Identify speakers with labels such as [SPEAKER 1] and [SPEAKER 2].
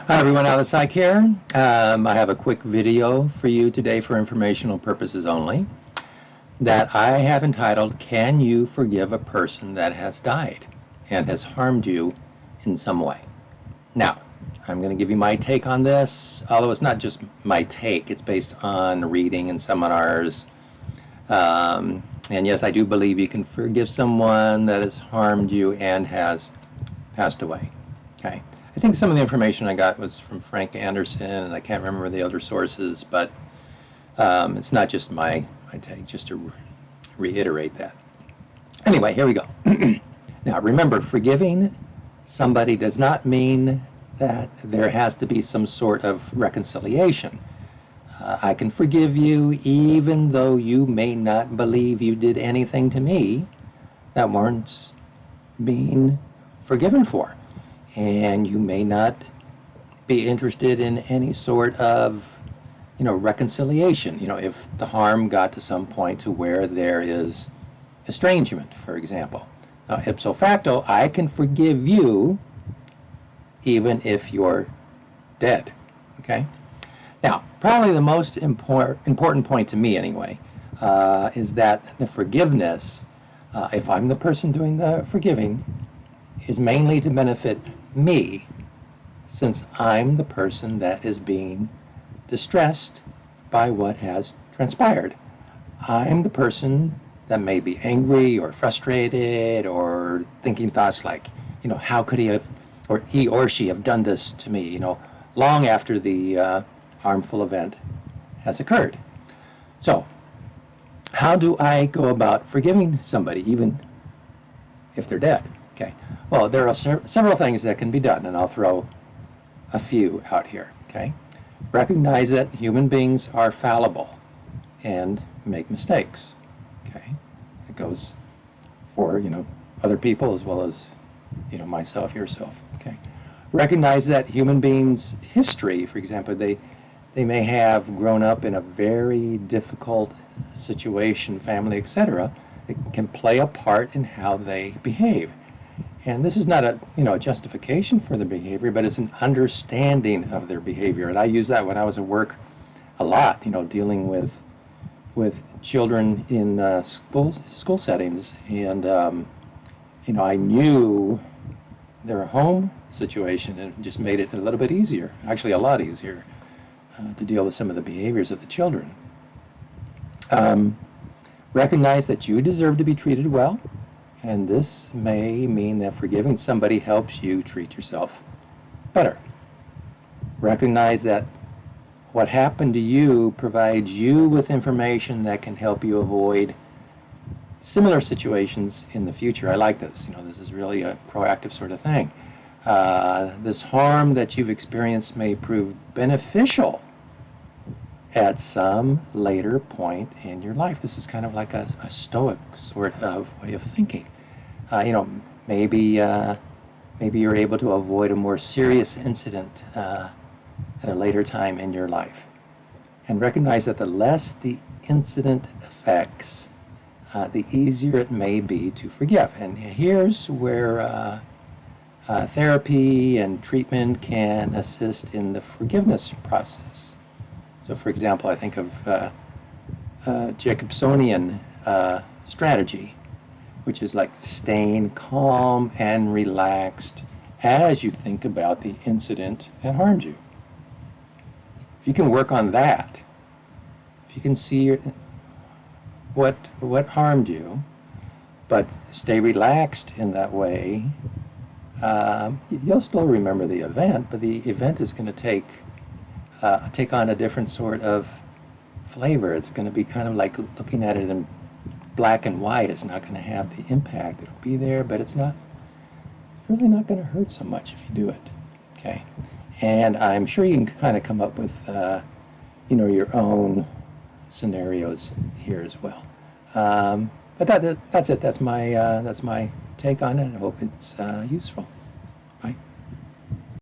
[SPEAKER 1] Hi everyone, Alice Psych here. I have a quick video for you today for informational purposes only that I have entitled, Can You Forgive a Person That Has Died and Has Harmed You in Some Way? Now, I'm going to give you my take on this, although it's not just my take, it's based on reading and seminars. And yes, I do believe you can forgive someone that has harmed you and has passed away. Okay. I think some of the information I got was from Frank Anderson, and I can't remember the other sources, but it's not just my take, just to reiterate that. Anyway, here we go. Now, remember, forgiving somebody does not mean that there has to be some sort of reconciliation. I can forgive you even though you may not believe you did anything to me that warrants being forgiven for. And you may not be interested in any sort of, reconciliation. If the harm got to some point to where there is estrangement, for example. Now, ipso facto, I can forgive you even if you're dead, okay? Now, probably the most important point to me anyway, is that the forgiveness, if I'm the person doing the forgiving, is mainly to benefit me, since I'm the person that is being distressed by what has transpired. I'm the person that may be angry or frustrated or thinking thoughts like, how could he have, or he or she have done this to me, long after the harmful event has occurred. So, how do I go about forgiving somebody, even if they're dead? Okay. Well, there are several things that can be done, and I'll throw a few out here. Okay. Recognize that human beings are fallible and make mistakes. Okay. It goes for other people as well as myself, yourself. Okay. Recognize that human beings' history, for example, they may have grown up in a very difficult situation, family, etc. It can play a part in how they behave. And this is not a justification for the behavior, but it's an understanding of their behavior. And I use that when I was at work a lot, dealing with children in school settings, and I knew their home situation, and just made it a little bit easier, actually a lot easier, to deal with some of the behaviors of the children. Recognize that you deserve to be treated well. And this may mean that forgiving somebody helps you treat yourself better. Recognize that what happened to you provides you with information that can help you avoid similar situations in the future. I like this. This is really a proactive sort of thing. This harm that you've experienced may prove beneficial at some later point in your life. This is kind of like a stoic sort of way of thinking. Maybe you're able to avoid a more serious incident at a later time in your life. And recognize that the less the incident affects, the easier it may be to forgive. And here's where therapy and treatment can assist in the forgiveness process. So, for example, I think of Jacobsonian strategy, which is like staying calm and relaxed as you think about the incident that harmed you. If you can work on that, if you can see what harmed you, but stay relaxed in that way, you'll still remember the event, but the event is going to take on a different sort of flavor. It's going to be kind of like looking at it in black and white. It's not going to have the impact. It'll be there, but it's really not going to hurt so much if you do it. Okay, and I'm sure you can kind of come up with your own scenarios here as well. But that's it. That's my take on it. I hope it's useful.